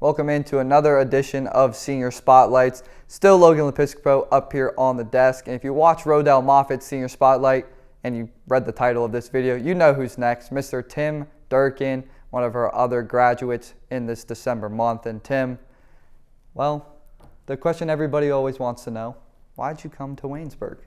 Welcome into another edition of Senior Spotlights. Still Logan Lepiscopo up here on the desk. And if you watch Rodell Moffitt's Senior Spotlight and you read the title of this video, you know who's next. Mr. Tim Durkin, one of our other graduates in this December month. And Tim, well, the question everybody always wants to know, why'd you come to Waynesburg?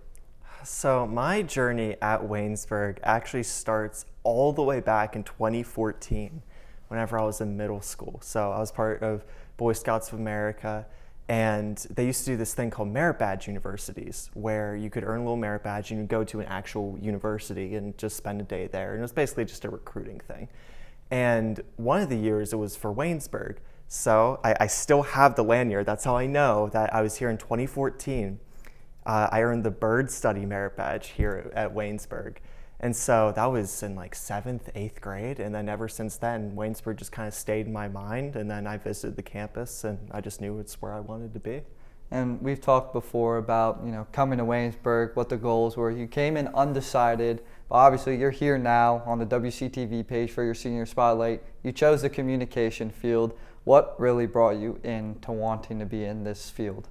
So my journey at Waynesburg actually starts all the way back in 2014, whenever I was in middle school. So I was part of Boy Scouts of America, and they used to do this thing called merit badge universities, where you could earn a little merit badge and you go to an actual university and just spend a day there. And it was basically just a recruiting thing. And one of the years it was for Waynesburg. So I still have the lanyard. That's how I know that I was here in 2014. I earned the bird study merit badge here at Waynesburg. And so that was in like 7th, 8th grade. And then ever since then, Waynesburg just kind of stayed in my mind. And then I visited the campus and I just knew it's where I wanted to be. And we've talked before about, coming to Waynesburg, what the goals were. You came in undecided, but obviously you're here now on the WCTV page for your Senior Spotlight. You chose the communication field. What really brought you into wanting to be in this field?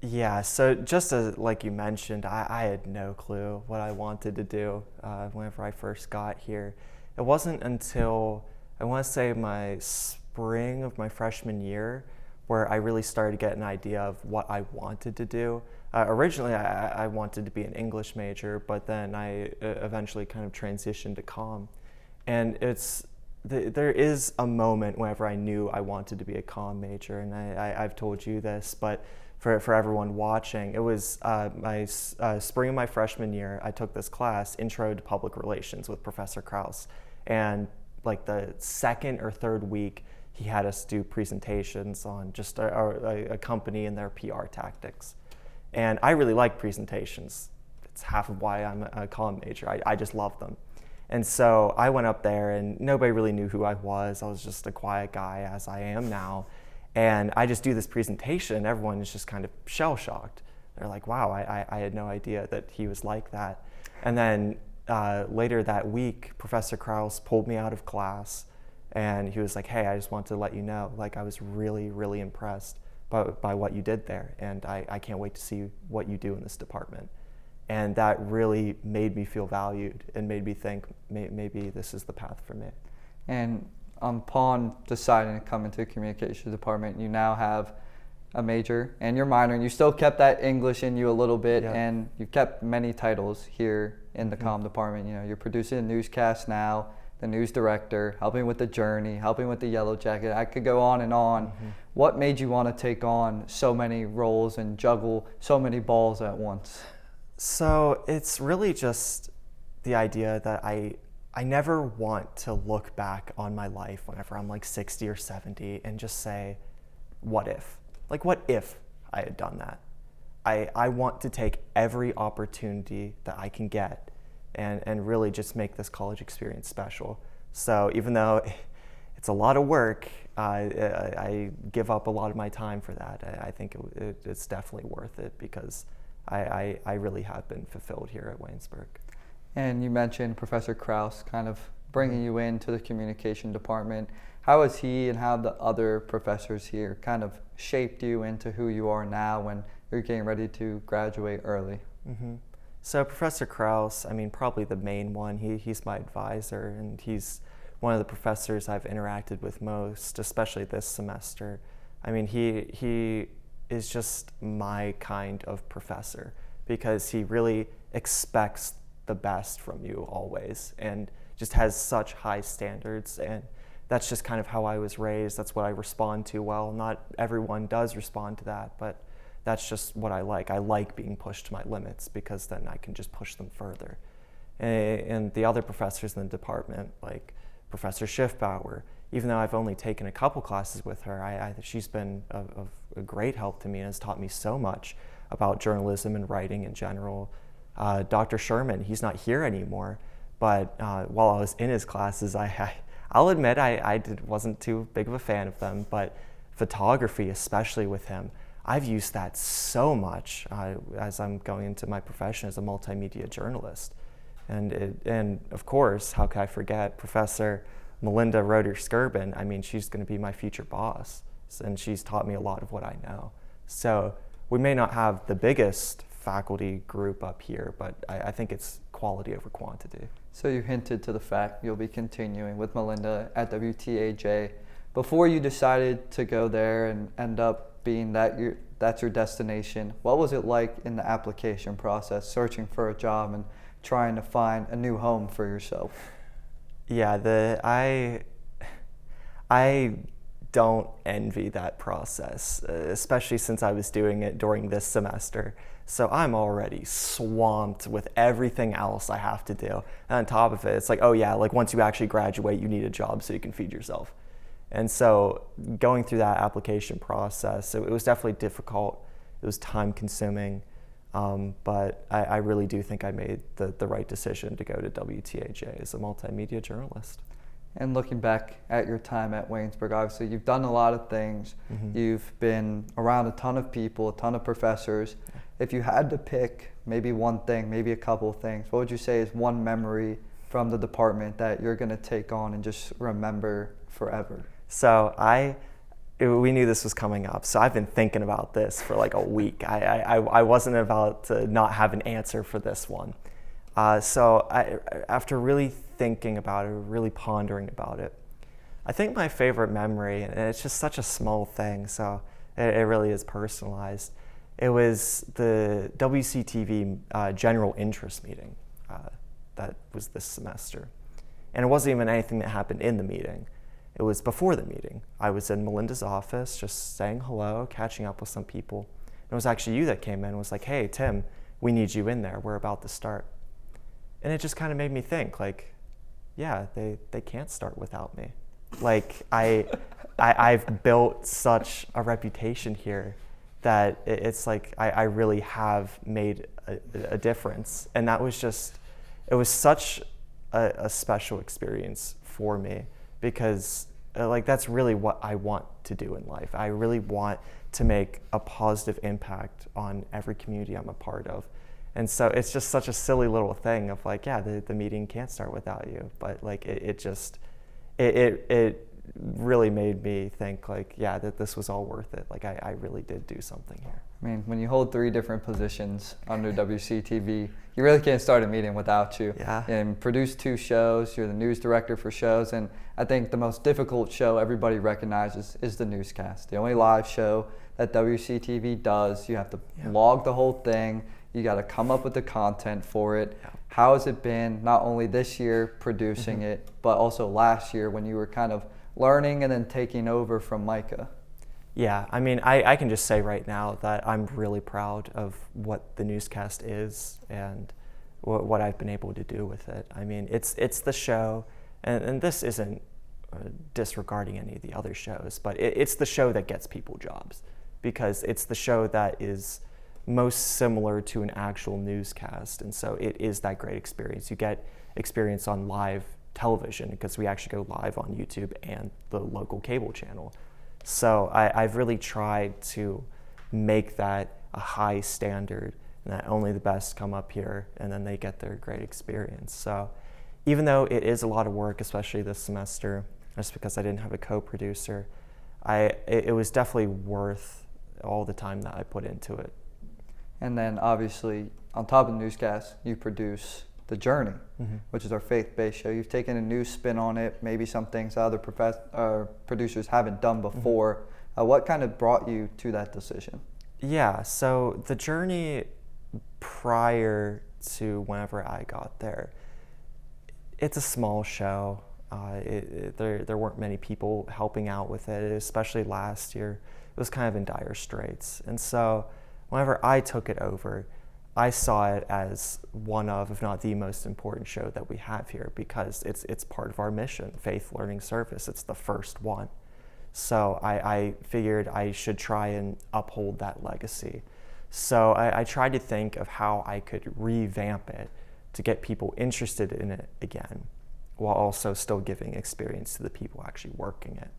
Yeah, so just as like you mentioned, I had no clue what I wanted to do whenever I first got here. It wasn't until, I want to say, my spring of my freshman year where I really started to get an idea of what I wanted to do. Originally, I wanted to be an English major, but then I eventually kind of transitioned to comm. And there is a moment whenever I knew I wanted to be a comm major, and I've told you this, but for everyone watching, it was my spring of my freshman year. I took this class, Intro to Public Relations, with Professor Krause, and like the second or third week, he had us do presentations on just a company and their PR tactics. And I really like presentations. It's half of why I'm a comm major. I just love them. And so I went up there and nobody really knew who I was. I was just a quiet guy, as I am now. And I just do this presentation and everyone is just kind of shell-shocked. They're like, wow, I had no idea that he was like that. And then later that week, Professor Krause pulled me out of class and he was like, hey, I just want to let you know, like, I was really, really impressed by what you did there. And I can't wait to see what you do in this department. And that really made me feel valued and made me think maybe this is the path for me. And upon deciding to come into the communications department, you now have a major and your minor, and you still kept that English in you a little bit, yeah. And you've kept many titles here in the comm department. You're producing a newscast now, the news director, helping with the journey, helping with the Yellow Jacket. I could go on and on. Mm-hmm. What made you want to take on so many roles and juggle so many balls at once? So it's really just the idea that I never want to look back on my life whenever I'm like 60 or 70 and just say, what if? Like, what if I had done that? I want to take every opportunity that I can get and really just make this college experience special. So even though it's a lot of work, I give up a lot of my time for that. I think it's definitely worth it because I really have been fulfilled here at Waynesburg. And you mentioned Professor Krause kind of bringing you into the communication department. How has he and how the other professors here kind of shaped you into who you are now when you're getting ready to graduate early? Mm-hmm. So Professor Krause, probably the main one. He's my advisor, and he's one of the professors I've interacted with most, especially this semester. He is just my kind of professor because he really expects the best from you always and just has such high standards, and that's just kind of how I was raised. That's what I respond to well. Not everyone does respond to that, but that's just what I like. I like being pushed to my limits because then I can just push them further. And the other professors in the department, like Professor Schiffbauer, even though I've only taken a couple classes with her, she's been a great help to me and has taught me so much about journalism and writing in general. Dr. Sherman, he's not here anymore, but while I was in his classes, I'll admit I wasn't too big of a fan of them, but photography, especially with him, I've used that so much as I'm going into my profession as a multimedia journalist. And of course, how could I forget Professor Melinda Roeder-Skirben? I mean, she's going to be my future boss. and she's taught me a lot of what I know. So we may not have the biggest faculty group up here, but I think it's quality over quantity. So you hinted to the fact you'll be continuing with Melinda at WTAJ. Before you decided to go there and end up being that's your destination, what was it like in the application process, searching for a job and trying to find a new home for yourself? Yeah, I don't envy that process, especially since I was doing it during this semester. So I'm already swamped with everything else I have to do. And on top of it, it's like, oh yeah, like once you actually graduate, you need a job so you can feed yourself. And so going through that application process, it was definitely difficult. It was time consuming. But I really do think I made the right decision to go to WTAJ as a multimedia journalist. And looking back at your time at Waynesburg, obviously you've done a lot of things. Mm-hmm. You've been around a ton of people, a ton of professors. If you had to pick maybe one thing, maybe a couple of things, what would you say is one memory from the department that you're going to take on and just remember forever? So we knew this was coming up, so I've been thinking about this for like a week. I wasn't about to not have an answer for this one. So after really thinking about it, really pondering about it, I think my favorite memory, and it's just such a small thing, so it really is personalized, it was the WCTV general interest meeting that was this semester. And it wasn't even anything that happened in the meeting. It was before the meeting. I was in Melinda's office just saying hello, catching up with some people. And it was actually you that came in and was like, hey, Tim, we need you in there. We're about to start. And it just kind of made me think, like, yeah, they can't start without me. Like, I've built such a reputation here that it's like I really have made a difference. And that was just, it was such a special experience for me, because like that's really what I want to do in life. I really want to make a positive impact on every community I'm a part of. And so it's just such a silly little thing of like, yeah, the meeting can't start without you. But like it really made me think like, yeah, that this was all worth it. Like I really did do something here. I mean, when you hold 3 different positions under WCTV, you really can't start a meeting without you. Yeah. And produce 2 shows, you're the news director for shows, and I think the most difficult show everybody recognizes is the newscast. The only live show that WCTV does, you have to log the whole thing, you got to come up with the content for it. Yeah. How has it been, not only this year producing it, but also last year when you were kind of learning and then taking over from Micah? Yeah, I mean, I can just say right now that I'm really proud of what the newscast is and what I've been able to do with it. I mean, it's the show, and this isn't disregarding any of the other shows, but it's the show that gets people jobs, because it's the show that is most similar to an actual newscast, and so it is that great experience. You get experience on live television because we actually go live on YouTube and the local cable channel. So I've really tried to make that a high standard, and that only the best come up here and then they get their great experience. So even though it is a lot of work, especially this semester, just because I didn't have a co-producer, it was definitely worth all the time that I put into it. And then obviously, on top of the newscast, you produce The Journey, which is our faith-based show. You've taken a new spin on it, maybe some things other producers haven't done before. What kind of brought you to that decision? Yeah, so The Journey, prior to whenever I got there, it's a small show. There weren't many people helping out with it, especially last year. It was kind of in dire straits. And so whenever I took it over, I saw it as one of, if not the most important show that we have here, because it's part of our mission, Faith Learning Service. It's the first one. So I figured I should try and uphold that legacy. So I tried to think of how I could revamp it to get people interested in it again, while also still giving experience to the people actually working it.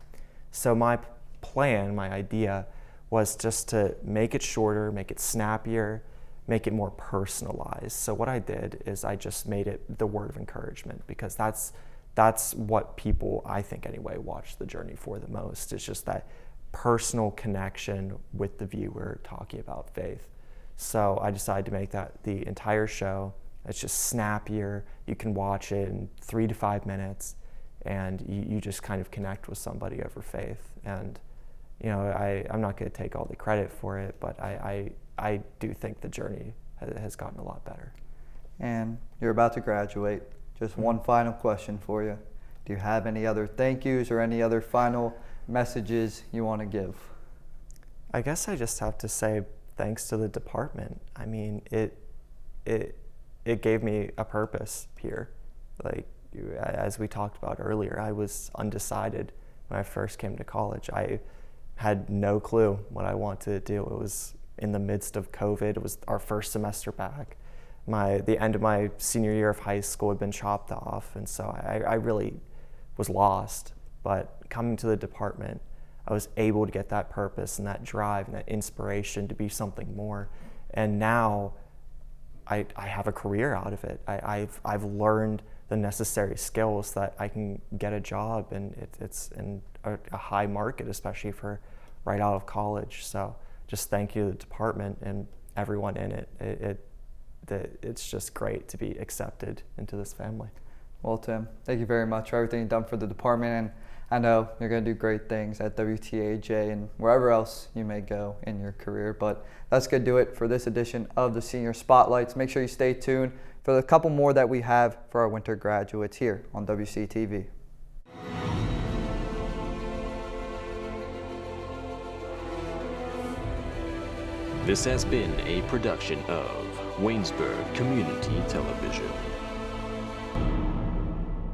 So my plan, my idea, was just to make it shorter, make it snappier, make it more personalized. So what I did is I just made it the word of encouragement, because that's what people, I think anyway, watch The Journey for the most. It's just that personal connection with the viewer talking about faith. So I decided to make that the entire show. It's just snappier. You can watch it in 3 to 5 minutes, and you just kind of connect with somebody over faith. And you know, I'm not going to take all the credit for it, but I do think the journey has gotten a lot better. And you're about to graduate. Just one final question for you. Do you have any other thank yous or any other final messages you want to give? I guess I just have to say thanks to the department. I mean, it gave me a purpose here. Like, as we talked about earlier, I was undecided when I first came to college. I had no clue what I wanted to do. It was in the midst of COVID. It was our first semester back. The end of my senior year of high school had been chopped off, and so I really was lost. But coming to the department, I was able to get that purpose and that drive and that inspiration to be something more. And now I have a career out of it. I've learned the necessary skills that I can get a job, and it's in a high market, especially for right out of college. So just thank you to the department and everyone in it. It's just great to be accepted into this family. Well, Tim, thank you very much for everything you've done for the department, and I know you're going to do great things at WTAJ and wherever else you may go in your career. But that's going to do it for this edition of the Senior Spotlights. Make sure you stay tuned for the couple more that we have for our winter graduates here on WCTV. This has been a production of Waynesburg Community Television.